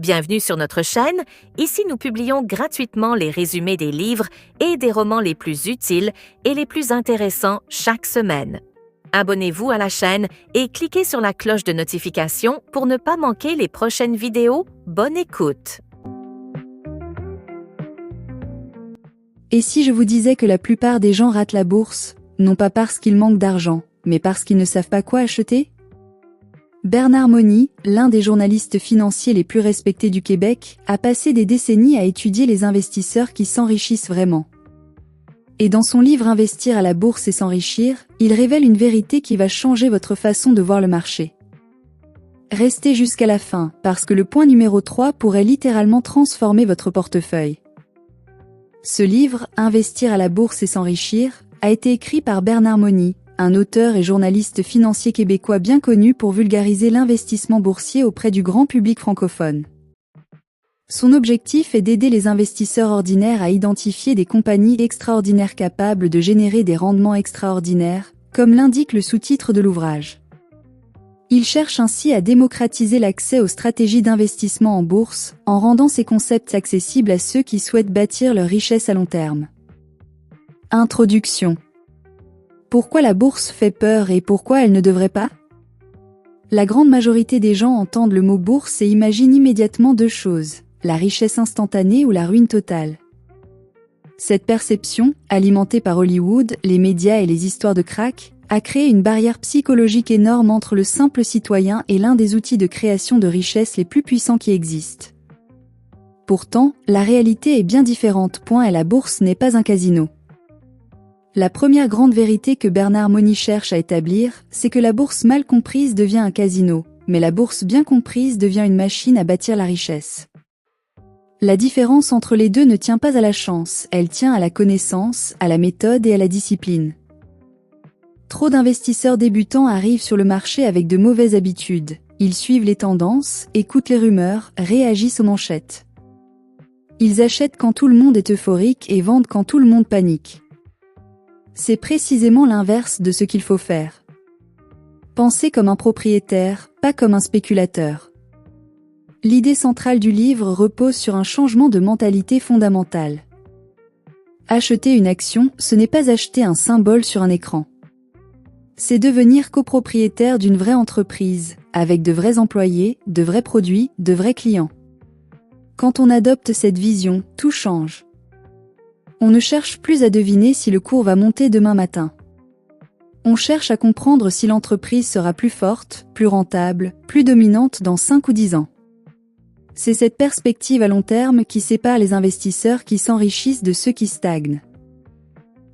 Bienvenue sur notre chaîne. Ici, nous publions gratuitement les résumés des livres et des romans les plus utiles et les plus intéressants chaque semaine. Abonnez-vous à la chaîne et cliquez sur la cloche de notification pour ne pas manquer les prochaines vidéos. Bonne écoute! Et si je vous disais que la plupart des gens ratent la bourse, non pas parce qu'ils manquent d'argent, mais parce qu'ils ne savent pas quoi acheter? Bernard Mony, l'un des journalistes financiers les plus respectés du Québec, a passé des décennies à étudier les investisseurs qui s'enrichissent vraiment. Et dans son livre Investir à la bourse et s'enrichir, il révèle une vérité qui va changer votre façon de voir le marché. Restez jusqu'à la fin, parce que le point numéro 3 pourrait littéralement transformer votre portefeuille. Ce livre, Investir à la bourse et s'enrichir, a été écrit par Bernard Mony, un auteur et journaliste financier québécois bien connu pour vulgariser l'investissement boursier auprès du grand public francophone. Son objectif est d'aider les investisseurs ordinaires à identifier des compagnies extraordinaires capables de générer des rendements extraordinaires, comme l'indique le sous-titre de l'ouvrage. Il cherche ainsi à démocratiser l'accès aux stratégies d'investissement en bourse, en rendant ces concepts accessibles à ceux qui souhaitent bâtir leur richesse à long terme. Introduction. Pourquoi la bourse fait peur et pourquoi elle ne devrait pas? La grande majorité des gens entendent le mot bourse et imaginent immédiatement deux choses, la richesse instantanée ou la ruine totale. Cette perception, alimentée par Hollywood, les médias et les histoires de krach, a créé une barrière psychologique énorme entre le simple citoyen et l'un des outils de création de richesse les plus puissants qui existent. Pourtant, la réalité est bien différente. Et la bourse n'est pas un casino. La première grande vérité que Bernard Mony cherche à établir, c'est que la bourse mal comprise devient un casino, mais la bourse bien comprise devient une machine à bâtir la richesse. La différence entre les deux ne tient pas à la chance, elle tient à la connaissance, à la méthode et à la discipline. Trop d'investisseurs débutants arrivent sur le marché avec de mauvaises habitudes. Ils suivent les tendances, écoutent les rumeurs, réagissent aux manchettes. Ils achètent quand tout le monde est euphorique et vendent quand tout le monde panique. C'est précisément l'inverse de ce qu'il faut faire. Pensez comme un propriétaire, pas comme un spéculateur. L'idée centrale du livre repose sur un changement de mentalité fondamentale. Acheter une action, ce n'est pas acheter un symbole sur un écran. C'est devenir copropriétaire d'une vraie entreprise, avec de vrais employés, de vrais produits, de vrais clients. Quand on adopte cette vision, tout change. On ne cherche plus à deviner si le cours va monter demain matin. On cherche à comprendre si l'entreprise sera plus forte, plus rentable, plus dominante dans 5 ou 10 ans. C'est cette perspective à long terme qui sépare les investisseurs qui s'enrichissent de ceux qui stagnent.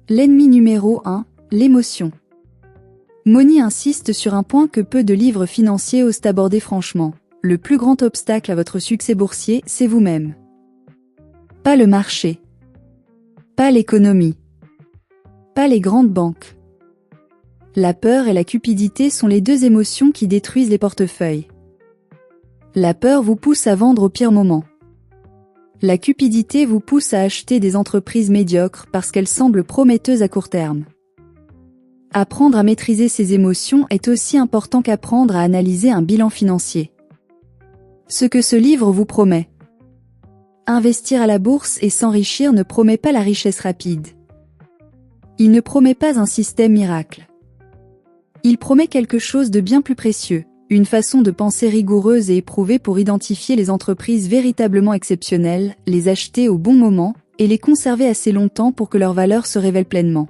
L'ennemi numéro 1, l'émotion. Mony insiste sur un point que peu de livres financiers osent aborder franchement. Le plus grand obstacle à votre succès boursier, c'est vous-même. Pas le marché. Pas l'économie. Pas les grandes banques. La peur et la cupidité sont les deux émotions qui détruisent les portefeuilles. La peur vous pousse à vendre au pire moment. La cupidité vous pousse à acheter des entreprises médiocres parce qu'elles semblent prometteuses à court terme. Apprendre à maîtriser ces émotions est aussi important qu'apprendre à analyser un bilan financier. Ce que ce livre vous promet. Investir à la bourse et s'enrichir ne promet pas la richesse rapide. Il ne promet pas un système miracle. Il promet quelque chose de bien plus précieux, une façon de penser rigoureuse et éprouvée pour identifier les entreprises véritablement exceptionnelles, les acheter au bon moment, et les conserver assez longtemps pour que leur valeur se révèle pleinement.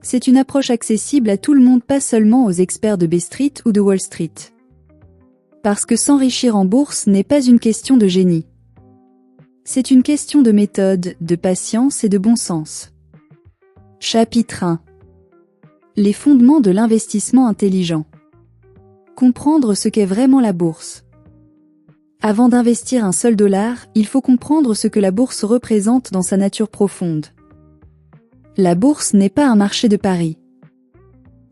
C'est une approche accessible à tout le monde, pas seulement aux experts de Bay Street ou de Wall Street. Parce que s'enrichir en bourse n'est pas une question de génie. C'est une question de méthode, de patience et de bon sens. Chapitre 1. Les fondements de l'investissement intelligent. Comprendre ce qu'est vraiment la bourse. Avant d'investir un seul dollar, il faut comprendre ce que la bourse représente dans sa nature profonde. La bourse n'est pas un marché de paris.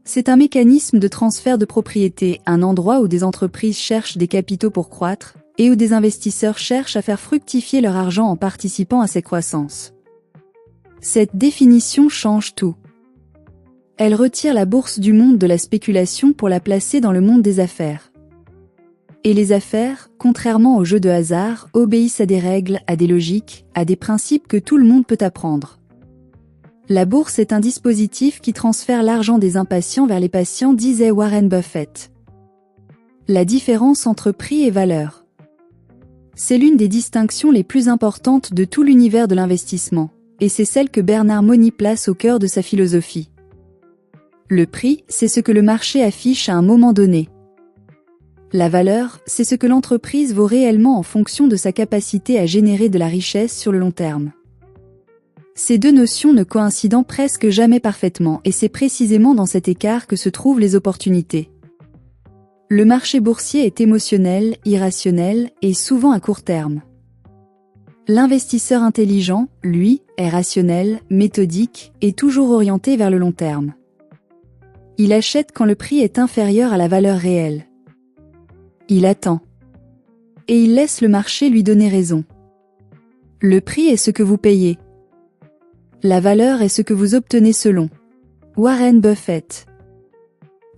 C'est un mécanisme de transfert de propriété, un endroit où des entreprises cherchent des capitaux pour croître, et où des investisseurs cherchent à faire fructifier leur argent en participant à ses croissances. Cette définition change tout. Elle retire la bourse du monde de la spéculation pour la placer dans le monde des affaires. Et les affaires, contrairement aux jeux de hasard, obéissent à des règles, à des logiques, à des principes que tout le monde peut apprendre. La bourse est un dispositif qui transfère l'argent des impatients vers les patients, disait Warren Buffett. La différence entre prix et valeur. C'est l'une des distinctions les plus importantes de tout l'univers de l'investissement, et c'est celle que Bernard Money place au cœur de sa philosophie. Le prix, c'est ce que le marché affiche à un moment donné. La valeur, c'est ce que l'entreprise vaut réellement en fonction de sa capacité à générer de la richesse sur le long terme. Ces deux notions ne coïncident presque jamais parfaitement, et c'est précisément dans cet écart que se trouvent les opportunités. Le marché boursier est émotionnel, irrationnel et souvent à court terme. L'investisseur intelligent, lui, est rationnel, méthodique et toujours orienté vers le long terme. Il achète quand le prix est inférieur à la valeur réelle. Il attend. Et il laisse le marché lui donner raison. Le prix est ce que vous payez. La valeur est ce que vous obtenez selon Warren Buffett.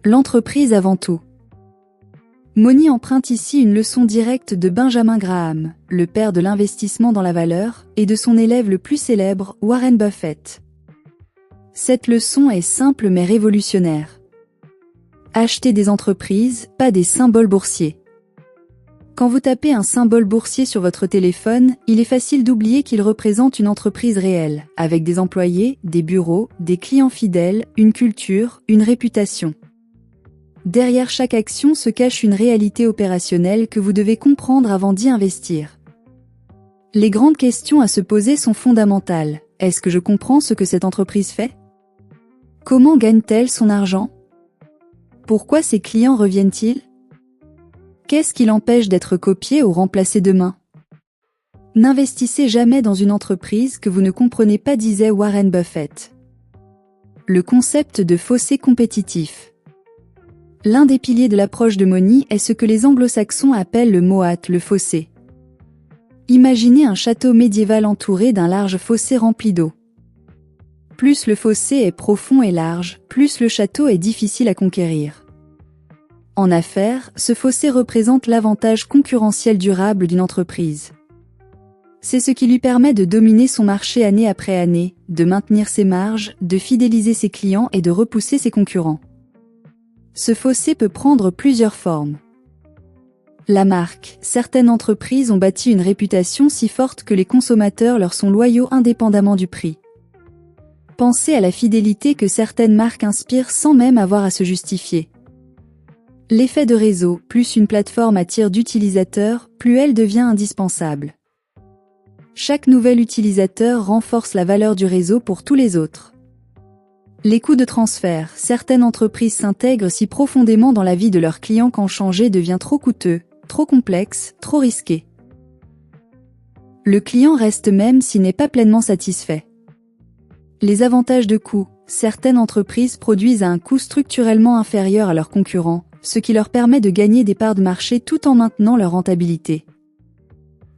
L'entreprise avant tout. Money emprunte ici une leçon directe de Benjamin Graham, le père de l'investissement dans la valeur, et de son élève le plus célèbre, Warren Buffett. Cette leçon est simple mais révolutionnaire. Achetez des entreprises, pas des symboles boursiers. Quand vous tapez un symbole boursier sur votre téléphone, il est facile d'oublier qu'il représente une entreprise réelle, avec des employés, des bureaux, des clients fidèles, une culture, une réputation. Derrière chaque action se cache une réalité opérationnelle que vous devez comprendre avant d'y investir. Les grandes questions à se poser sont fondamentales. Est-ce que je comprends ce que cette entreprise fait? Comment gagne-t-elle son argent? Pourquoi ses clients reviennent-ils? Qu'est-ce qui l'empêche d'être copié ou remplacé demain? N'investissez jamais dans une entreprise que vous ne comprenez pas, disait Warren Buffett. Le concept de fossé compétitif. L'un des piliers de l'approche de Money est ce que les anglo-saxons appellent le moat, le fossé. Imaginez un château médiéval entouré d'un large fossé rempli d'eau. Plus le fossé est profond et large, plus le château est difficile à conquérir. En affaires, ce fossé représente l'avantage concurrentiel durable d'une entreprise. C'est ce qui lui permet de dominer son marché année après année, de maintenir ses marges, de fidéliser ses clients et de repousser ses concurrents. Ce fossé peut prendre plusieurs formes. La marque. Certaines entreprises ont bâti une réputation si forte que les consommateurs leur sont loyaux indépendamment du prix. Pensez à la fidélité que certaines marques inspirent sans même avoir à se justifier. L'effet de réseau, plus une plateforme attire d'utilisateurs, plus elle devient indispensable. Chaque nouvel utilisateur renforce la valeur du réseau pour tous les autres. Les coûts de transfert. Certaines entreprises s'intègrent si profondément dans la vie de leurs clients qu'en changer devient trop coûteux, trop complexe, trop risqué. Le client reste même s'il n'est pas pleinement satisfait. Les avantages de coût. Certaines entreprises produisent à un coût structurellement inférieur à leurs concurrents, ce qui leur permet de gagner des parts de marché tout en maintenant leur rentabilité.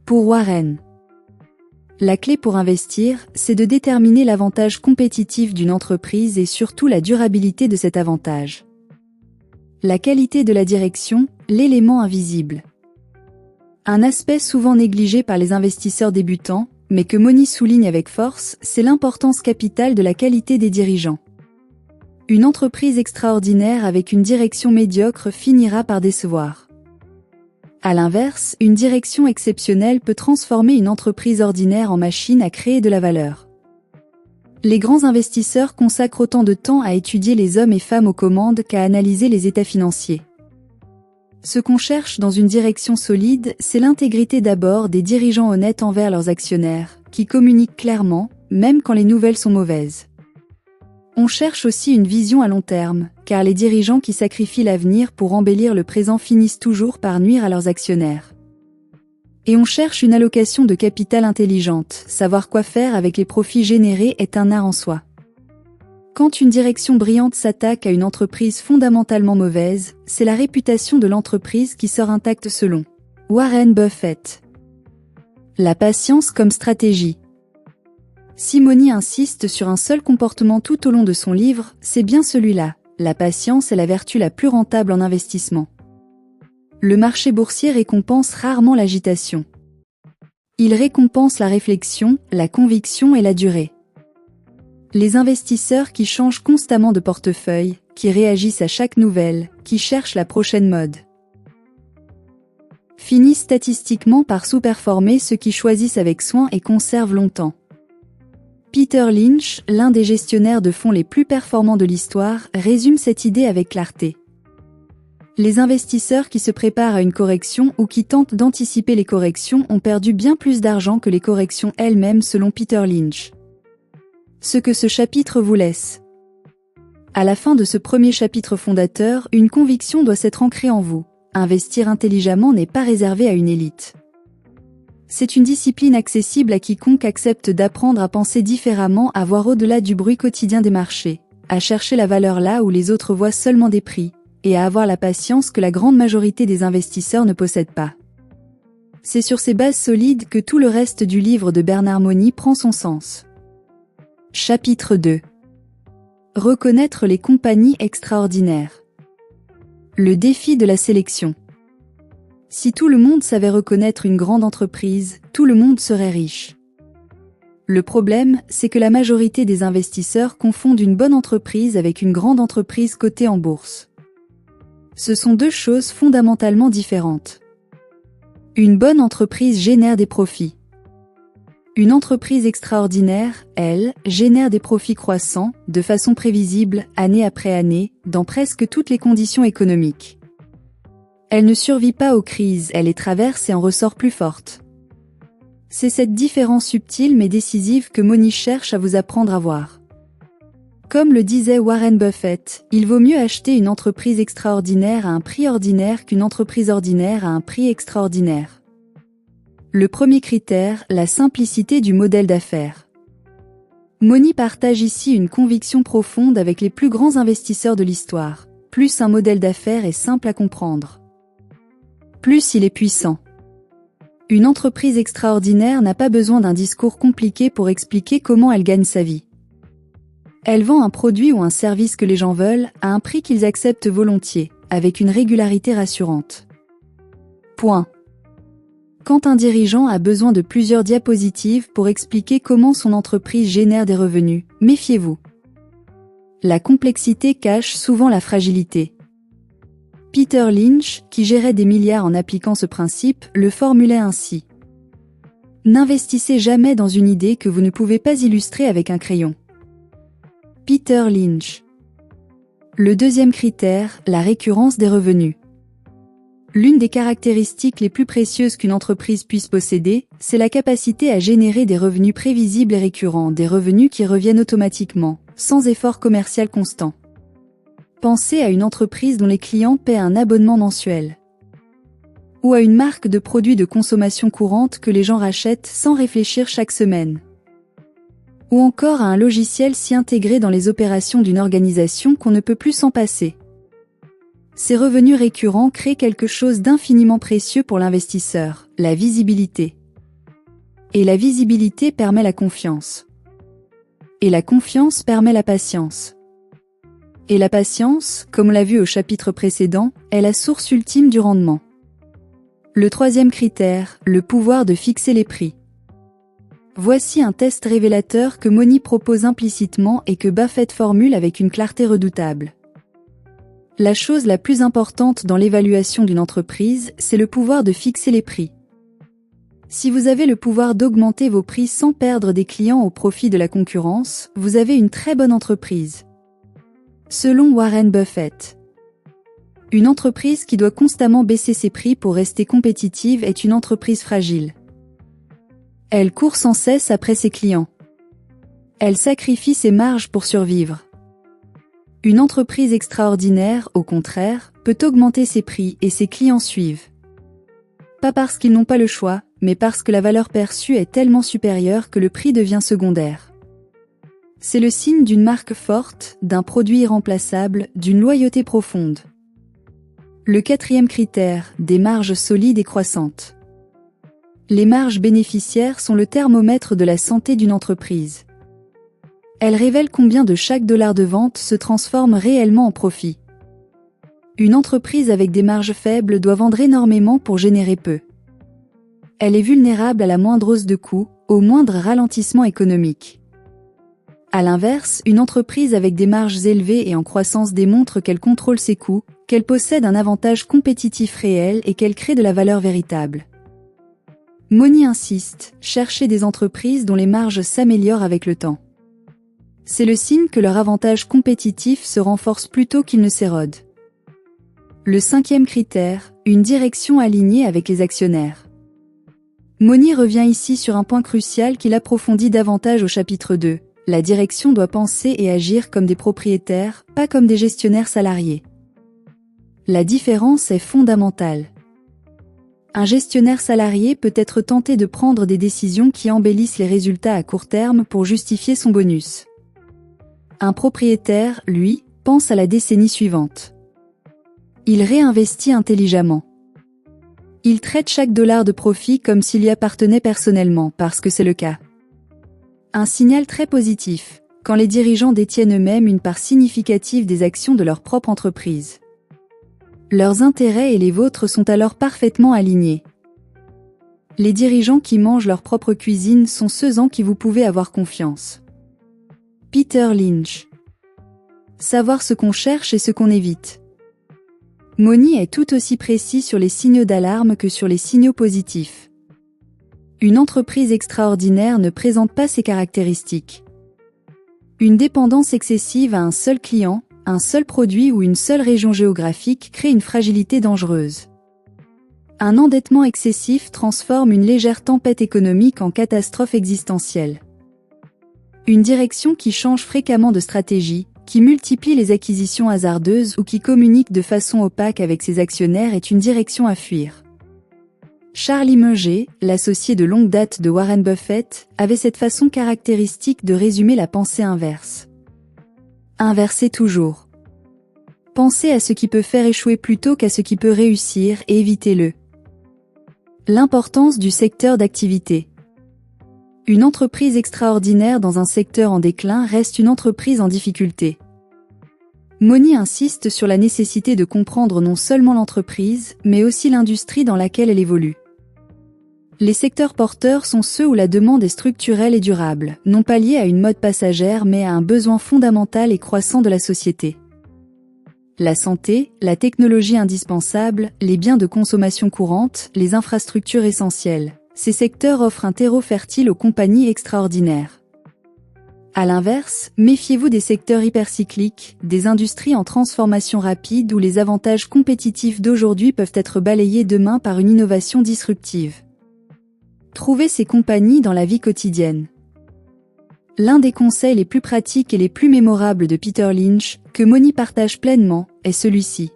Pour Warren, la clé pour investir, c'est de déterminer l'avantage compétitif d'une entreprise et surtout la durabilité de cet avantage. La qualité de la direction, l'élément invisible. Un aspect souvent négligé par les investisseurs débutants, mais que Money souligne avec force, c'est l'importance capitale de la qualité des dirigeants. Une entreprise extraordinaire avec une direction médiocre finira par décevoir. À l'inverse, une direction exceptionnelle peut transformer une entreprise ordinaire en machine à créer de la valeur. Les grands investisseurs consacrent autant de temps à étudier les hommes et femmes aux commandes qu'à analyser les états financiers. Ce qu'on cherche dans une direction solide, c'est l'intégrité d'abord des dirigeants honnêtes envers leurs actionnaires, qui communiquent clairement, même quand les nouvelles sont mauvaises. On cherche aussi une vision à long terme, car les dirigeants qui sacrifient l'avenir pour embellir le présent finissent toujours par nuire à leurs actionnaires. Et on cherche une allocation de capital intelligente, savoir quoi faire avec les profits générés est un art en soi. Quand une direction brillante s'attaque à une entreprise fondamentalement mauvaise, c'est la réputation de l'entreprise qui sort intacte selon Warren Buffett. La patience comme stratégie. Si Money insiste sur un seul comportement tout au long de son livre, c'est bien celui-là. La patience est la vertu la plus rentable en investissement. Le marché boursier récompense rarement l'agitation. Il récompense la réflexion, la conviction et la durée. Les investisseurs qui changent constamment de portefeuille, qui réagissent à chaque nouvelle, qui cherchent la prochaine mode, finissent statistiquement par sous-performer ceux qui choisissent avec soin et conservent longtemps. Peter Lynch, l'un des gestionnaires de fonds les plus performants de l'histoire, résume cette idée avec clarté. Les investisseurs qui se préparent à une correction ou qui tentent d'anticiper les corrections ont perdu bien plus d'argent que les corrections elles-mêmes selon Peter Lynch. Ce que ce chapitre vous laisse. À la fin de ce premier chapitre fondateur, une conviction doit s'être ancrée en vous. Investir intelligemment n'est pas réservé à une élite. C'est une discipline accessible à quiconque accepte d'apprendre à penser différemment, à voir au-delà du bruit quotidien des marchés, à chercher la valeur là où les autres voient seulement des prix, et à avoir la patience que la grande majorité des investisseurs ne possèdent pas. C'est sur ces bases solides que tout le reste du livre de Bernard Money prend son sens. Chapitre 2. Reconnaître les compagnies extraordinaires. Le défi de la sélection. Si tout le monde savait reconnaître une grande entreprise, tout le monde serait riche. Le problème, c'est que la majorité des investisseurs confondent une bonne entreprise avec une grande entreprise cotée en bourse. Ce sont deux choses fondamentalement différentes. Une bonne entreprise génère des profits. Une entreprise extraordinaire, elle, génère des profits croissants, de façon prévisible, année après année, dans presque toutes les conditions économiques. Elle ne survit pas aux crises, elle les traverse et en ressort plus forte. C'est cette différence subtile mais décisive que Money cherche à vous apprendre à voir. Comme le disait Warren Buffett, il vaut mieux acheter une entreprise extraordinaire à un prix ordinaire qu'une entreprise ordinaire à un prix extraordinaire. Le premier critère, la simplicité du modèle d'affaires. Money partage ici une conviction profonde avec les plus grands investisseurs de l'histoire. Plus un modèle d'affaires est simple à comprendre, plus il est puissant. Une entreprise extraordinaire n'a pas besoin d'un discours compliqué pour expliquer comment elle gagne sa vie. Elle vend un produit ou un service que les gens veulent, à un prix qu'ils acceptent volontiers, avec une régularité rassurante. Point. Quand un dirigeant a besoin de plusieurs diapositives pour expliquer comment son entreprise génère des revenus, méfiez-vous. La complexité cache souvent la fragilité. Peter Lynch, qui gérait des milliards en appliquant ce principe, le formulait ainsi. N'investissez jamais dans une idée que vous ne pouvez pas illustrer avec un crayon. Peter Lynch. Le deuxième critère, la récurrence des revenus. L'une des caractéristiques les plus précieuses qu'une entreprise puisse posséder, c'est la capacité à générer des revenus prévisibles et récurrents, des revenus qui reviennent automatiquement, sans effort commercial constant. Pensez à une entreprise dont les clients paient un abonnement mensuel. Ou à une marque de produits de consommation courante que les gens rachètent sans réfléchir chaque semaine. Ou encore à un logiciel si intégré dans les opérations d'une organisation qu'on ne peut plus s'en passer. Ces revenus récurrents créent quelque chose d'infiniment précieux pour l'investisseur, la visibilité. Et la visibilité permet la confiance. Et la confiance permet la patience. Et la patience, comme on l'a vu au chapitre précédent, est la source ultime du rendement. Le troisième critère, le pouvoir de fixer les prix. Voici un test révélateur que Money propose implicitement et que Buffett formule avec une clarté redoutable. La chose la plus importante dans l'évaluation d'une entreprise, c'est le pouvoir de fixer les prix. Si vous avez le pouvoir d'augmenter vos prix sans perdre des clients au profit de la concurrence, vous avez une très bonne entreprise. Selon Warren Buffett, une entreprise qui doit constamment baisser ses prix pour rester compétitive est une entreprise fragile. Elle court sans cesse après ses clients. Elle sacrifie ses marges pour survivre. Une entreprise extraordinaire, au contraire, peut augmenter ses prix et ses clients suivent. Pas parce qu'ils n'ont pas le choix, mais parce que la valeur perçue est tellement supérieure que le prix devient secondaire. C'est le signe d'une marque forte, d'un produit irremplaçable, d'une loyauté profonde. Le quatrième critère, des marges solides et croissantes. Les marges bénéficiaires sont le thermomètre de la santé d'une entreprise. Elles révèlent combien de chaque dollar de vente se transforme réellement en profit. Une entreprise avec des marges faibles doit vendre énormément pour générer peu. Elle est vulnérable à la moindre hausse de coûts, au moindre ralentissement économique. À l'inverse, une entreprise avec des marges élevées et en croissance démontre qu'elle contrôle ses coûts, qu'elle possède un avantage compétitif réel et qu'elle crée de la valeur véritable. Moni insiste, cherchez des entreprises dont les marges s'améliorent avec le temps. C'est le signe que leur avantage compétitif se renforce plutôt qu'il ne s'érode. Le 5e critère, une direction alignée avec les actionnaires. Moni revient ici sur un point crucial qu'il approfondit davantage au chapitre 2. La direction doit penser et agir comme des propriétaires, pas comme des gestionnaires salariés. La différence est fondamentale. Un gestionnaire salarié peut être tenté de prendre des décisions qui embellissent les résultats à court terme pour justifier son bonus. Un propriétaire, lui, pense à la décennie suivante. Il réinvestit intelligemment. Il traite chaque dollar de profit comme s'il y appartenait personnellement, parce que c'est le cas. Un signal très positif, quand les dirigeants détiennent eux-mêmes une part significative des actions de leur propre entreprise. Leurs intérêts et les vôtres sont alors parfaitement alignés. Les dirigeants qui mangent leur propre cuisine sont ceux en qui vous pouvez avoir confiance. Peter Lynch. Savoir ce qu'on cherche et ce qu'on évite. Moni est tout aussi précis sur les signaux d'alarme que sur les signaux positifs. Une entreprise extraordinaire ne présente pas ces caractéristiques. Une dépendance excessive à un seul client, un seul produit ou une seule région géographique crée une fragilité dangereuse. Un endettement excessif transforme une légère tempête économique en catastrophe existentielle. Une direction qui change fréquemment de stratégie, qui multiplie les acquisitions hasardeuses ou qui communique de façon opaque avec ses actionnaires est une direction à fuir. Charlie Munger, l'associé de longue date de Warren Buffett, avait cette façon caractéristique de résumer la pensée inverse. Inversez toujours. Pensez à ce qui peut faire échouer plutôt qu'à ce qui peut réussir et évitez-le. L'importance du secteur d'activité. Une entreprise extraordinaire dans un secteur en déclin reste une entreprise en difficulté. Moni insiste sur la nécessité de comprendre non seulement l'entreprise, mais aussi l'industrie dans laquelle elle évolue. Les secteurs porteurs sont ceux où la demande est structurelle et durable, non pas liée à une mode passagère mais à un besoin fondamental et croissant de la société. La santé, la technologie indispensable, les biens de consommation courante, les infrastructures essentielles. Ces secteurs offrent un terreau fertile aux compagnies extraordinaires. À l'inverse, méfiez-vous des secteurs hypercycliques, des industries en transformation rapide où les avantages compétitifs d'aujourd'hui peuvent être balayés demain par une innovation disruptive. Trouvez ces compagnies dans la vie quotidienne. L'un des conseils les plus pratiques et les plus mémorables de Peter Lynch, que Moni partage pleinement, est celui-ci.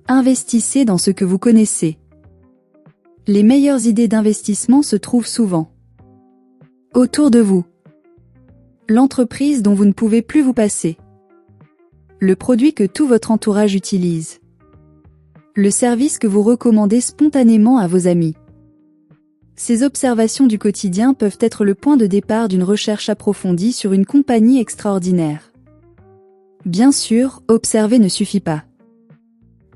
Investissez dans ce que vous connaissez. Les meilleures idées d'investissement se trouvent souvent autour de vous. L'entreprise dont vous ne pouvez plus vous passer. Le produit que tout votre entourage utilise. Le service que vous recommandez spontanément à vos amis. Ces observations du quotidien peuvent être le point de départ d'une recherche approfondie sur une compagnie extraordinaire. Bien sûr, observer ne suffit pas.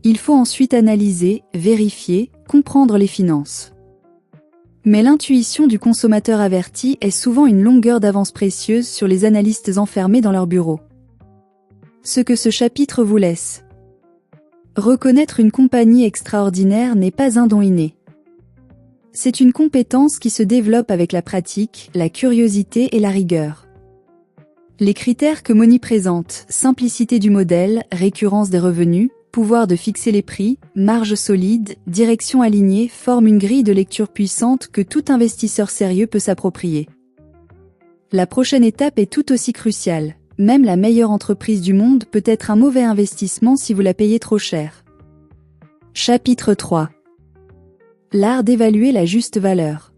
Il faut ensuite analyser, vérifier, comprendre les finances. Mais l'intuition du consommateur averti est souvent une longueur d'avance précieuse sur les analystes enfermés dans leur bureau. Ce que ce chapitre vous laisse. Reconnaître une compagnie extraordinaire n'est pas un don inné. C'est une compétence qui se développe avec la pratique, la curiosité et la rigueur. Les critères que Moni présente, simplicité du modèle, récurrence des revenus, pouvoir de fixer les prix, marge solide, direction alignée forment une grille de lecture puissante que tout investisseur sérieux peut s'approprier. La prochaine étape est tout aussi cruciale. Même la meilleure entreprise du monde peut être un mauvais investissement si vous la payez trop cher. Chapitre 3. L'art d'évaluer la juste valeur.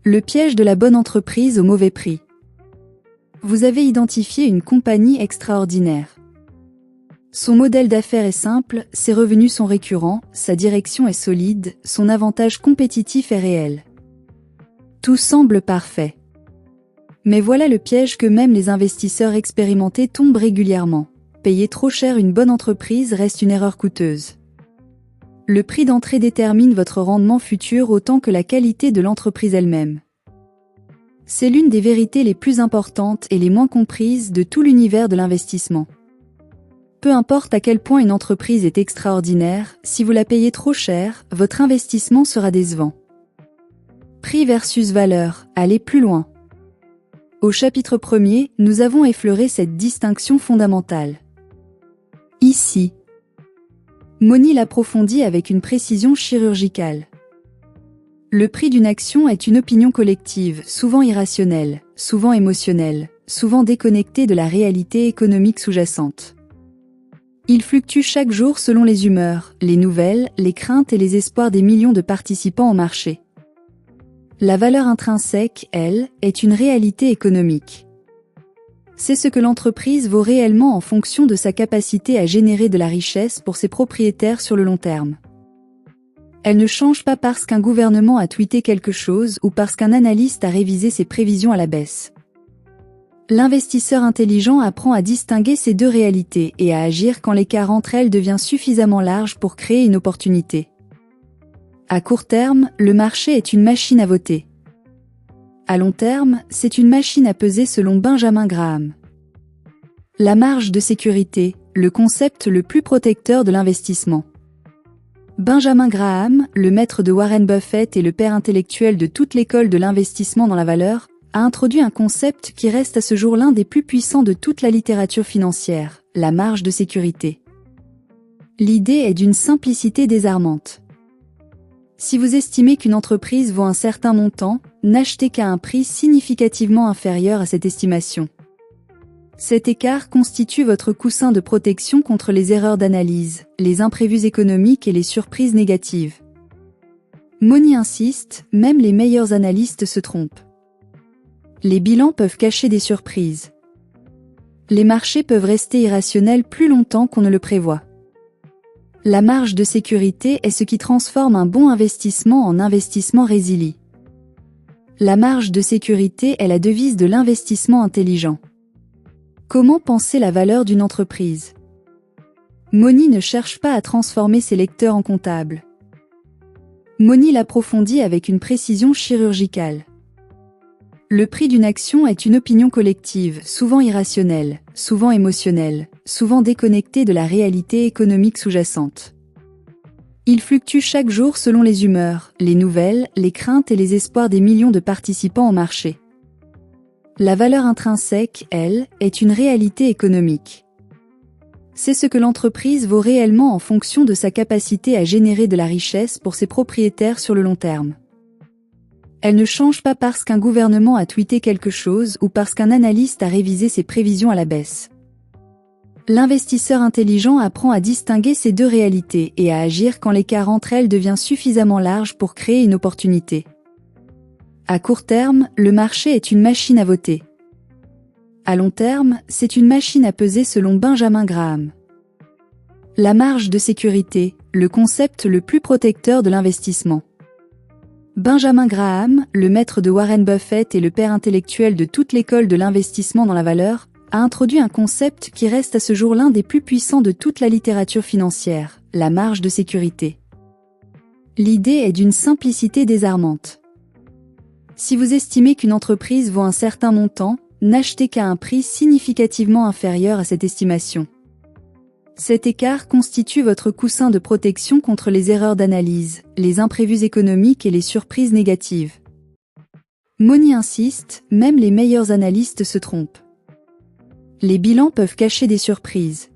Le piège de la bonne entreprise au mauvais prix. Vous avez identifié une compagnie extraordinaire. Son modèle d'affaires est simple, ses revenus sont récurrents, sa direction est solide, son avantage compétitif est réel. Tout semble parfait. Mais voilà le piège que même les investisseurs expérimentés tombent régulièrement. payer trop cher une bonne entreprise reste une erreur coûteuse. Le prix d'entrée détermine votre rendement futur autant que la qualité de l'entreprise elle-même. C'est l'une des vérités les plus importantes et les moins comprises de tout l'univers de l'investissement. Peu importe à quel point une entreprise est extraordinaire, si vous la payez trop cher, votre investissement sera décevant. Prix versus valeur, allez plus loin. Au chapitre 1er, nous avons effleuré cette distinction fondamentale. Ici, Moni l'approfondit avec une précision chirurgicale. Le prix d'une action est une opinion collective, souvent irrationnelle, souvent émotionnelle, souvent déconnectée de la réalité économique sous-jacente. Il fluctue chaque jour selon les humeurs, les nouvelles, les craintes et les espoirs des millions de participants au marché. La valeur intrinsèque, elle, est une réalité économique. C'est ce que l'entreprise vaut réellement en fonction de sa capacité à générer de la richesse pour ses propriétaires sur le long terme. Elle ne change pas parce qu'un gouvernement a tweeté quelque chose ou parce qu'un analyste a révisé ses prévisions à la baisse. L'investisseur intelligent apprend à distinguer ces deux réalités et à agir quand l'écart entre elles devient suffisamment large pour créer une opportunité. À court terme, le marché est une machine à voter. À long terme, c'est une machine à peser selon Benjamin Graham. La marge de sécurité, le concept le plus protecteur de l'investissement. Benjamin Graham, le maître de Warren Buffett et le père intellectuel de toute l'école de l'investissement dans la valeur, a introduit un concept qui reste à ce jour l'un des plus puissants de toute la littérature financière, la marge de sécurité. L'idée est d'une simplicité désarmante. Si vous estimez qu'une entreprise vaut un certain montant, n'achetez qu'à un prix significativement inférieur à cette estimation. Cet écart constitue votre coussin de protection contre les erreurs d'analyse, les imprévus économiques et les surprises négatives. Moni insiste, même les meilleurs analystes se trompent. Les bilans peuvent cacher des surprises. Les marchés peuvent rester irrationnels plus longtemps qu'on ne le prévoit. La marge de sécurité est ce qui transforme un bon investissement en investissement résilient. La marge de sécurité est la devise de l'investissement intelligent. Comment penser la valeur d'une entreprise? Moni ne cherche pas à transformer ses lecteurs en comptables. Moni l'approfondit avec une précision chirurgicale. Le prix d'une action est une opinion collective, souvent irrationnelle, souvent émotionnelle, souvent déconnectée de la réalité économique sous-jacente. Il fluctue chaque jour selon les humeurs, les nouvelles, les craintes et les espoirs des millions de participants au marché. La valeur intrinsèque, elle, est une réalité économique. C'est ce que l'entreprise vaut réellement en fonction de sa capacité à générer de la richesse pour ses propriétaires sur le long terme. Elle ne change pas parce qu'un gouvernement a tweeté quelque chose ou parce qu'un analyste a révisé ses prévisions à la baisse. L'investisseur intelligent apprend à distinguer ces deux réalités et à agir quand l'écart entre elles devient suffisamment large pour créer une opportunité. À court terme, le marché est une machine à voter. À long terme, c'est une machine à peser selon Benjamin Graham. La marge de sécurité, le concept le plus protecteur de l'investissement. Benjamin Graham, le maître de Warren Buffett et le père intellectuel de toute l'école de l'investissement dans la valeur, a introduit un concept qui reste à ce jour l'un des plus puissants de toute la littérature financière, la marge de sécurité. L'idée est d'une simplicité désarmante. Si vous estimez qu'une entreprise vaut un certain montant, n'achetez qu'à un prix significativement inférieur à cette estimation. Cet écart constitue votre coussin de protection contre les erreurs d'analyse, les imprévus économiques et les surprises négatives. Moni insiste, même les meilleurs analystes se trompent. Les bilans peuvent cacher des surprises.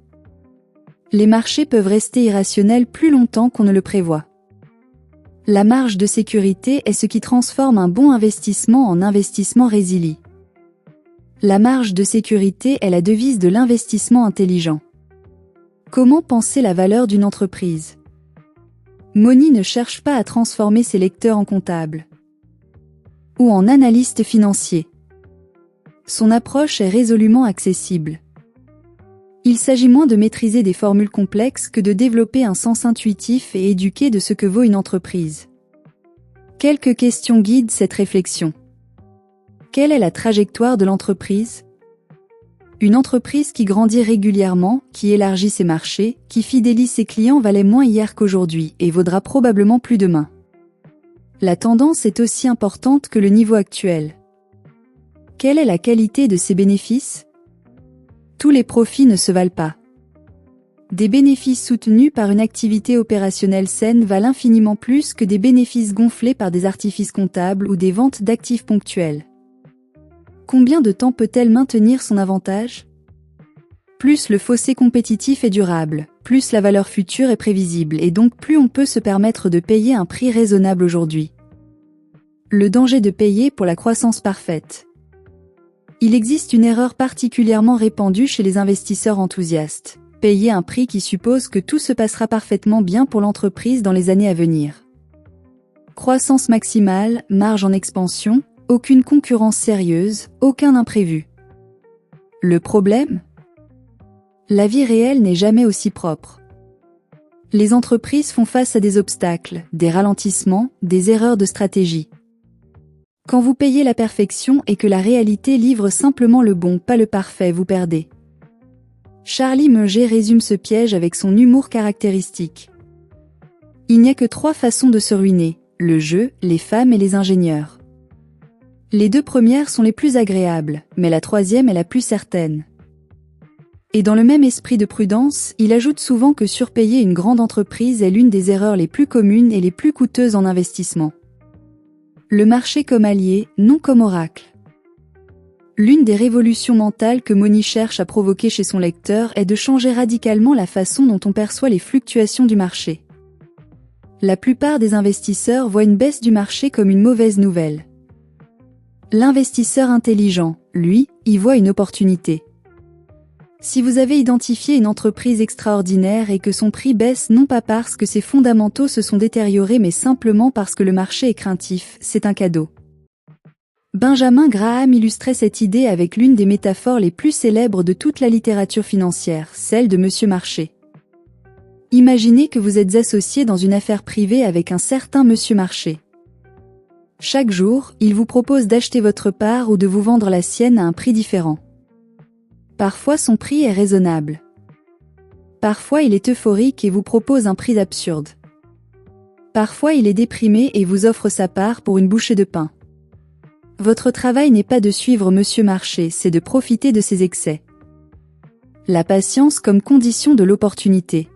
Les marchés peuvent rester irrationnels plus longtemps qu'on ne le prévoit. La marge de sécurité est ce qui transforme un bon investissement en investissement résilient. La marge de sécurité est la devise de l'investissement intelligent. Comment penser la valeur d'une entreprise? Moni ne cherche pas à transformer ses lecteurs en comptables ou en analystes financiers. Son approche est résolument accessible. Il s'agit moins de maîtriser des formules complexes que de développer un sens intuitif et éduqué de ce que vaut une entreprise. Quelques questions guident cette réflexion. Quelle est la trajectoire de l'entreprise? Une entreprise qui grandit régulièrement, qui élargit ses marchés, qui fidélise ses clients valait moins hier qu'aujourd'hui et vaudra probablement plus demain. La tendance est aussi importante que le niveau actuel. Quelle est la qualité de ces bénéfices? Tous les profits ne se valent pas. Des bénéfices soutenus par une activité opérationnelle saine valent infiniment plus que des bénéfices gonflés par des artifices comptables ou des ventes d'actifs ponctuels. Combien de temps peut-elle maintenir son avantage? Plus le fossé compétitif est durable, plus la valeur future est prévisible et donc plus on peut se permettre de payer un prix raisonnable aujourd'hui. Le danger de payer pour la croissance parfaite. Il existe une erreur particulièrement répandue chez les investisseurs enthousiastes. Payer un prix qui suppose que tout se passera parfaitement bien pour l'entreprise dans les années à venir. Croissance maximale, marge en expansion, aucune concurrence sérieuse, aucun imprévu. Le problème? La vie réelle n'est jamais aussi propre. Les entreprises font face à des obstacles, des ralentissements, des erreurs de stratégie. Quand vous payez la perfection et que la réalité livre simplement le bon, pas le parfait, vous perdez. Charlie Munger résume ce piège avec son humour caractéristique. Il n'y a que 3 façons de se ruiner, le jeu, les femmes et les ingénieurs. Les 2 premières sont les plus agréables, mais la 3e est la plus certaine. Et dans le même esprit de prudence, il ajoute souvent que surpayer une grande entreprise est l'une des erreurs les plus communes et les plus coûteuses en investissement. Le marché comme allié, non comme oracle. L'une des révolutions mentales que Moni cherche à provoquer chez son lecteur est de changer radicalement la façon dont on perçoit les fluctuations du marché. La plupart des investisseurs voient une baisse du marché comme une mauvaise nouvelle. L'investisseur intelligent, lui, y voit une opportunité. Si vous avez identifié une entreprise extraordinaire et que son prix baisse non pas parce que ses fondamentaux se sont détériorés mais simplement parce que le marché est craintif, c'est un cadeau. Benjamin Graham illustrait cette idée avec l'une des métaphores les plus célèbres de toute la littérature financière, celle de Monsieur Marché. Imaginez que vous êtes associé dans une affaire privée avec un certain Monsieur Marché. Chaque jour, il vous propose d'acheter votre part ou de vous vendre la sienne à un prix différent. Parfois son prix est raisonnable. Parfois il est euphorique et vous propose un prix absurde. Parfois il est déprimé et vous offre sa part pour une bouchée de pain. Votre travail n'est pas de suivre Monsieur Marché, c'est de profiter de ses excès. La patience comme condition de l'opportunité.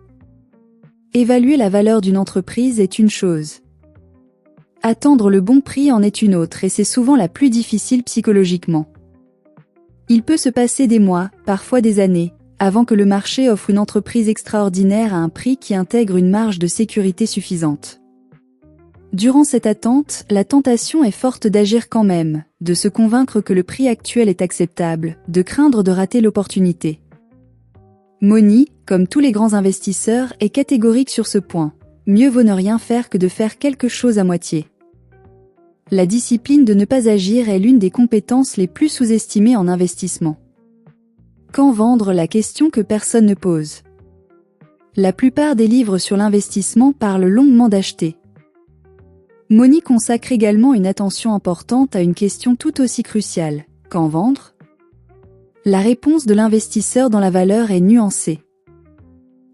Évaluer la valeur d'une entreprise est une chose. Attendre le bon prix en est une autre et c'est souvent la plus difficile psychologiquement. Il peut se passer des mois, parfois des années, avant que le marché offre une entreprise extraordinaire à un prix qui intègre une marge de sécurité suffisante. Durant cette attente, la tentation est forte d'agir quand même, de se convaincre que le prix actuel est acceptable, de craindre de rater l'opportunité. Moni, comme tous les grands investisseurs, est catégorique sur ce point. Mieux vaut ne rien faire que de faire quelque chose à moitié. La discipline de ne pas agir est l'une des compétences les plus sous-estimées en investissement. Quand vendre, la question que personne ne pose. La plupart des livres sur l'investissement parlent longuement d'acheter. Moni consacre également une attention importante à une question tout aussi cruciale. Quand vendre? La réponse de l'investisseur dans la valeur est nuancée.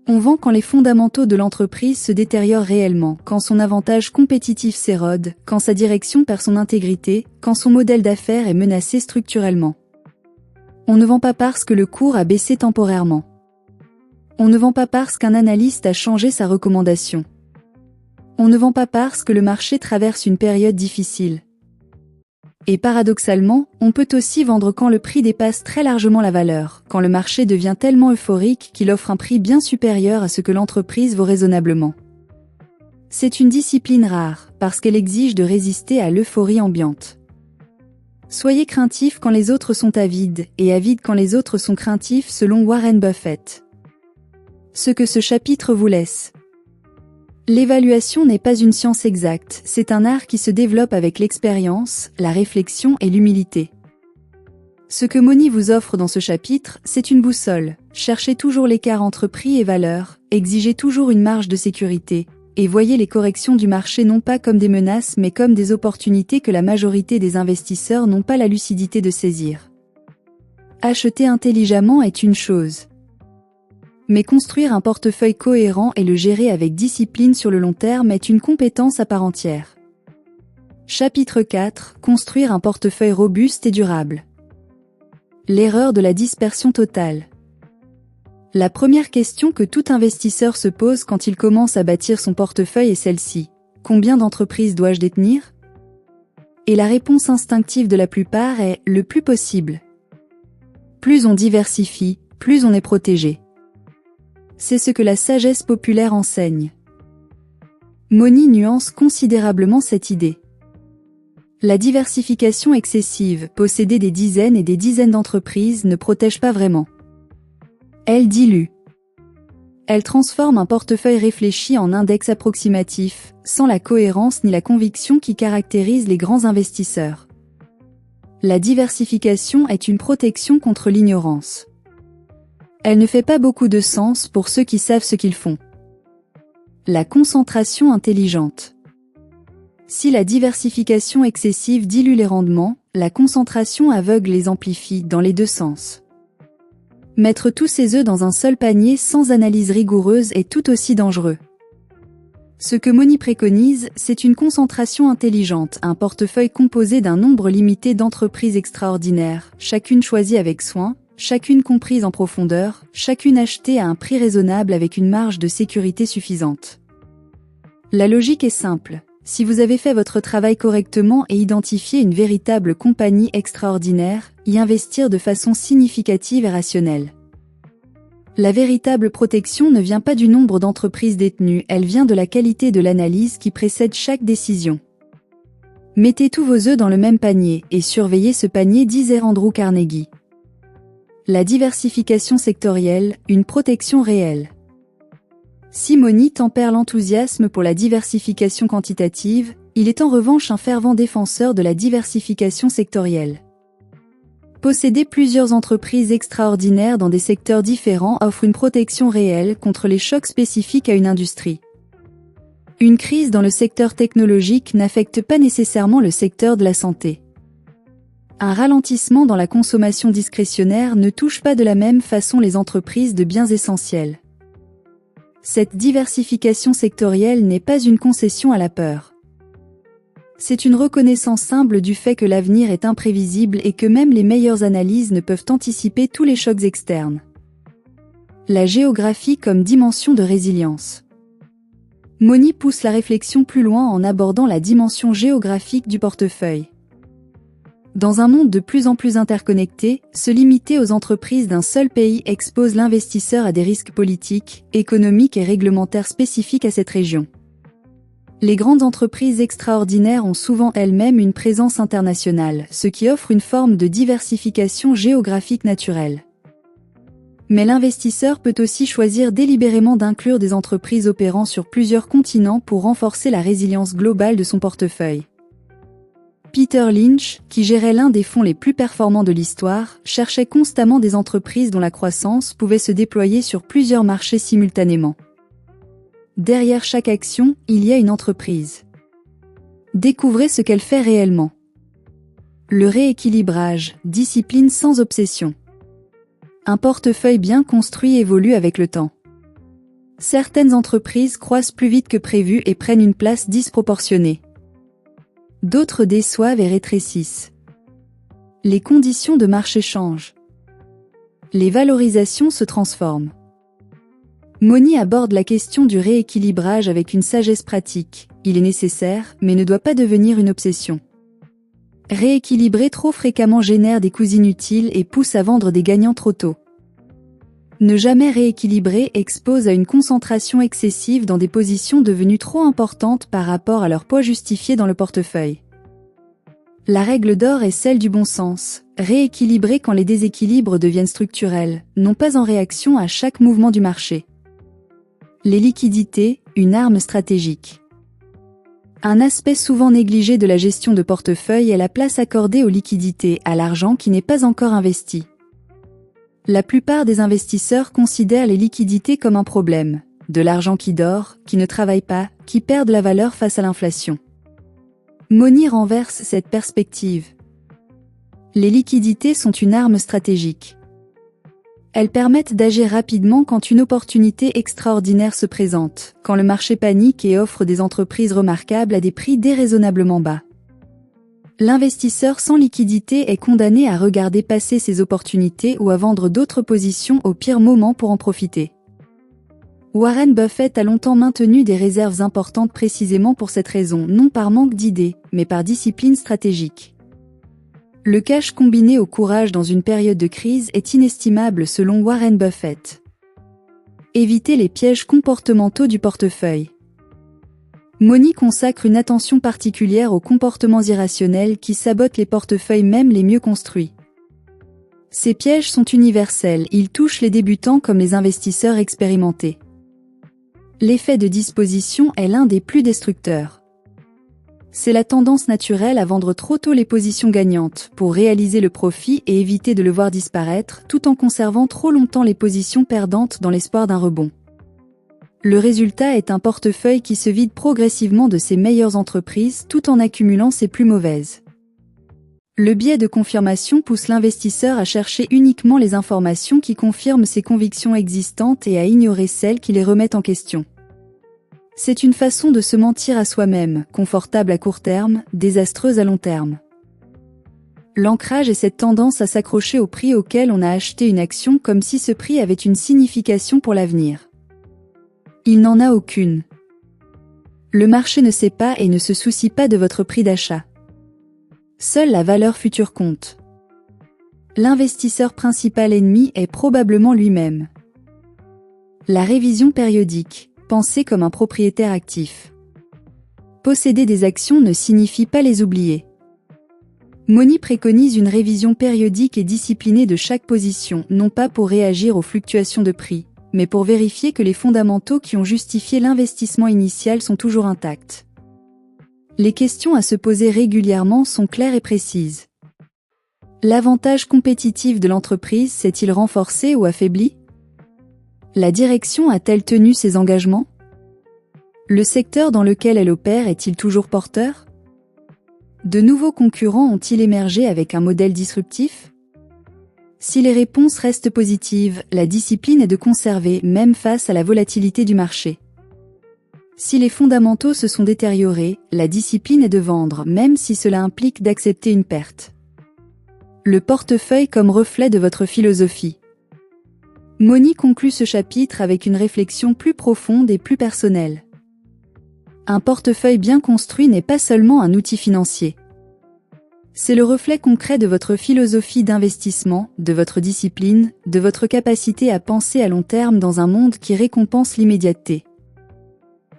On vend quand les fondamentaux de l'entreprise se détériorent réellement, quand son avantage compétitif s'érode, quand sa direction perd son intégrité, quand son modèle d'affaires est menacé structurellement. On ne vend pas parce que le cours a baissé temporairement. On ne vend pas parce qu'un analyste a changé sa recommandation. On ne vend pas parce que le marché traverse une période difficile. Et paradoxalement, on peut aussi vendre quand le prix dépasse très largement la valeur, quand le marché devient tellement euphorique qu'il offre un prix bien supérieur à ce que l'entreprise vaut raisonnablement. C'est une discipline rare, parce qu'elle exige de résister à l'euphorie ambiante. Soyez craintif quand les autres sont avides, et avide quand les autres sont craintifs selon Warren Buffett. Ce que ce chapitre vous laisse. L'évaluation n'est pas une science exacte, c'est un art qui se développe avec l'expérience, la réflexion et l'humilité. Ce que Moni vous offre dans ce chapitre, c'est une boussole. Cherchez toujours l'écart entre prix et valeur, exigez toujours une marge de sécurité, et voyez les corrections du marché non pas comme des menaces mais comme des opportunités que la majorité des investisseurs n'ont pas la lucidité de saisir. Acheter intelligemment est une chose. Mais construire un portefeuille cohérent et le gérer avec discipline sur le long terme est une compétence à part entière. Chapitre 4. Construire un portefeuille robuste et durable. L'erreur de la dispersion totale. La première question que tout investisseur se pose quand il commence à bâtir son portefeuille est celle-ci. Combien d'entreprises dois-je détenir? Et la réponse instinctive de la plupart est le plus possible. Plus on diversifie, plus on est protégé. C'est ce que la sagesse populaire enseigne. Money nuance considérablement cette idée. La diversification excessive, posséder des dizaines et des dizaines d'entreprises, ne protège pas vraiment. Elle dilue. Elle transforme un portefeuille réfléchi en index approximatif, sans la cohérence ni la conviction qui caractérisent les grands investisseurs. La diversification est une protection contre l'ignorance. Elle ne fait pas beaucoup de sens pour ceux qui savent ce qu'ils font. La concentration intelligente. Si la diversification excessive dilue les rendements, la concentration aveugle les amplifie dans les deux sens. Mettre tous ses œufs dans un seul panier sans analyse rigoureuse est tout aussi dangereux. Ce que Money préconise, c'est une concentration intelligente, un portefeuille composé d'un nombre limité d'entreprises extraordinaires, chacune choisie avec soin, chacune comprise en profondeur, chacune achetée à un prix raisonnable avec une marge de sécurité suffisante. La logique est simple. Si vous avez fait votre travail correctement et identifié une véritable compagnie extraordinaire, y investir de façon significative et rationnelle. La véritable protection ne vient pas du nombre d'entreprises détenues, elle vient de la qualité de l'analyse qui précède chaque décision. Mettez tous vos œufs dans le même panier et surveillez ce panier, disait Andrew Carnegie. La diversification sectorielle, une protection réelle. Si Money tempère l'enthousiasme pour la diversification quantitative, il est en revanche un fervent défenseur de la diversification sectorielle. Posséder plusieurs entreprises extraordinaires dans des secteurs différents offre une protection réelle contre les chocs spécifiques à une industrie. Une crise dans le secteur technologique n'affecte pas nécessairement le secteur de la santé. Un ralentissement dans la consommation discrétionnaire ne touche pas de la même façon les entreprises de biens essentiels. Cette diversification sectorielle n'est pas une concession à la peur. C'est une reconnaissance humble du fait que l'avenir est imprévisible et que même les meilleures analyses ne peuvent anticiper tous les chocs externes. La géographie comme dimension de résilience. Money pousse la réflexion plus loin en abordant la dimension géographique du portefeuille. Dans un monde de plus en plus interconnecté, se limiter aux entreprises d'un seul pays expose l'investisseur à des risques politiques, économiques et réglementaires spécifiques à cette région. Les grandes entreprises extraordinaires ont souvent elles-mêmes une présence internationale, ce qui offre une forme de diversification géographique naturelle. Mais l'investisseur peut aussi choisir délibérément d'inclure des entreprises opérant sur plusieurs continents pour renforcer la résilience globale de son portefeuille. Peter Lynch, qui gérait l'un des fonds les plus performants de l'histoire, cherchait constamment des entreprises dont la croissance pouvait se déployer sur plusieurs marchés simultanément. Derrière chaque action, il y a une entreprise. Découvrez ce qu'elle fait réellement. Le rééquilibrage, discipline sans obsession. Un portefeuille bien construit évolue avec le temps. Certaines entreprises croissent plus vite que prévu et prennent une place disproportionnée. D'autres déçoivent et rétrécissent. Les conditions de marché changent. Les valorisations se transforment. Money aborde la question du rééquilibrage avec une sagesse pratique. Il est nécessaire, mais ne doit pas devenir une obsession. Rééquilibrer trop fréquemment génère des coûts inutiles et pousse à vendre des gagnants trop tôt. Ne jamais rééquilibrer expose à une concentration excessive dans des positions devenues trop importantes par rapport à leur poids justifié dans le portefeuille. La règle d'or est celle du bon sens, rééquilibrer quand les déséquilibres deviennent structurels, non pas en réaction à chaque mouvement du marché. Les liquidités, une arme stratégique. Un aspect souvent négligé de la gestion de portefeuille est la place accordée aux liquidités, à l'argent qui n'est pas encore investi. La plupart des investisseurs considèrent les liquidités comme un problème, de l'argent qui dort, qui ne travaille pas, qui perd de la valeur face à l'inflation. Money renverse cette perspective. Les liquidités sont une arme stratégique. Elles permettent d'agir rapidement quand une opportunité extraordinaire se présente, quand le marché panique et offre des entreprises remarquables à des prix déraisonnablement bas. L'investisseur sans liquidité est condamné à regarder passer ses opportunités ou à vendre d'autres positions au pire moment pour en profiter. Warren Buffett a longtemps maintenu des réserves importantes précisément pour cette raison, non par manque d'idées, mais par discipline stratégique. Le cash combiné au courage dans une période de crise est inestimable selon Warren Buffett. Évitez les pièges comportementaux du portefeuille. Moni consacre une attention particulière aux comportements irrationnels qui sabotent les portefeuilles même les mieux construits. Ces pièges sont universels, ils touchent les débutants comme les investisseurs expérimentés. L'effet de disposition est l'un des plus destructeurs. C'est la tendance naturelle à vendre trop tôt les positions gagnantes pour réaliser le profit et éviter de le voir disparaître tout en conservant trop longtemps les positions perdantes dans l'espoir d'un rebond. Le résultat est un portefeuille qui se vide progressivement de ses meilleures entreprises tout en accumulant ses plus mauvaises. Le biais de confirmation pousse l'investisseur à chercher uniquement les informations qui confirment ses convictions existantes et à ignorer celles qui les remettent en question. C'est une façon de se mentir à soi-même, confortable à court terme, désastreuse à long terme. L'ancrage est cette tendance à s'accrocher au prix auquel on a acheté une action comme si ce prix avait une signification pour l'avenir. Il n'en a aucune. Le marché ne sait pas et ne se soucie pas de votre prix d'achat. Seule la valeur future compte. L'investisseur principal ennemi est probablement lui-même. La révision périodique. Pensez comme un propriétaire actif. Posséder des actions ne signifie pas les oublier. Moni préconise une révision périodique et disciplinée de chaque position, non pas pour réagir aux fluctuations de prix, mais pour vérifier que les fondamentaux qui ont justifié l'investissement initial sont toujours intacts. Les questions à se poser régulièrement sont claires et précises. L'avantage compétitif de l'entreprise s'est-il renforcé ou affaibli ? La direction a-t-elle tenu ses engagements ? Le secteur dans lequel elle opère est-il toujours porteur ? De nouveaux concurrents ont-ils émergé avec un modèle disruptif ? Si les réponses restent positives, la discipline est de conserver, même face à la volatilité du marché. Si les fondamentaux se sont détériorés, la discipline est de vendre, même si cela implique d'accepter une perte. Le portefeuille comme reflet de votre philosophie. Moni conclut ce chapitre avec une réflexion plus profonde et plus personnelle. Un portefeuille bien construit n'est pas seulement un outil financier. C'est le reflet concret de votre philosophie d'investissement, de votre discipline, de votre capacité à penser à long terme dans un monde qui récompense l'immédiateté.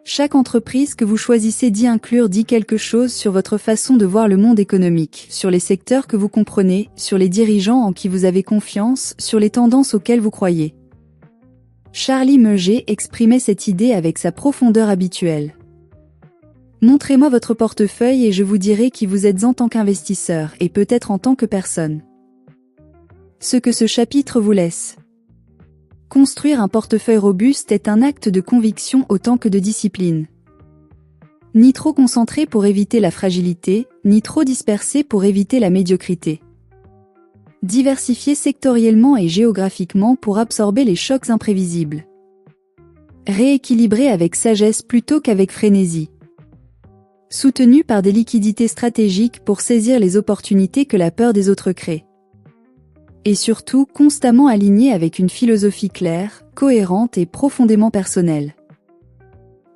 Chaque entreprise que vous choisissez d'y inclure dit quelque chose sur votre façon de voir le monde économique, sur les secteurs que vous comprenez, sur les dirigeants en qui vous avez confiance, sur les tendances auxquelles vous croyez. Charlie Munger exprimait cette idée avec sa profondeur habituelle. Montrez-moi votre portefeuille et je vous dirai qui vous êtes en tant qu'investisseur et peut-être en tant que personne. Ce que ce chapitre vous laisse. Construire un portefeuille robuste est un acte de conviction autant que de discipline. Ni trop concentré pour éviter la fragilité, ni trop dispersé pour éviter la médiocrité. Diversifier sectoriellement et géographiquement pour absorber les chocs imprévisibles. Rééquilibrer avec sagesse plutôt qu'avec frénésie. Soutenu par des liquidités stratégiques pour saisir les opportunités que la peur des autres crée. Et surtout constamment aligné avec une philosophie claire, cohérente et profondément personnelle.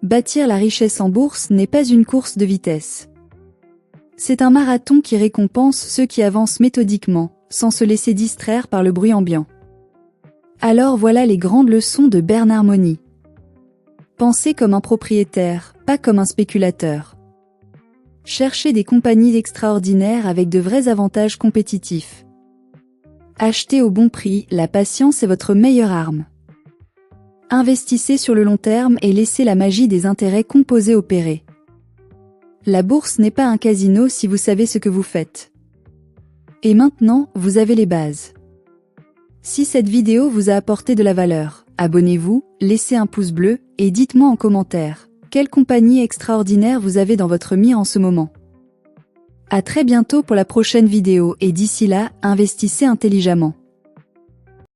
Bâtir la richesse en bourse n'est pas une course de vitesse. C'est un marathon qui récompense ceux qui avancent méthodiquement, sans se laisser distraire par le bruit ambiant. Alors voilà les grandes leçons de Bernard Moni. Pensez comme un propriétaire, pas comme un spéculateur. Cherchez des compagnies extraordinaires avec de vrais avantages compétitifs. Achetez au bon prix, la patience est votre meilleure arme. Investissez sur le long terme et laissez la magie des intérêts composés opérer. La bourse n'est pas un casino si vous savez ce que vous faites. Et maintenant, vous avez les bases. Si cette vidéo vous a apporté de la valeur, abonnez-vous, laissez un pouce bleu et dites-moi en commentaire, quelle compagnie extraordinaire vous avez dans votre mire en ce moment. À très bientôt pour la prochaine vidéo et d'ici là, investissez intelligemment.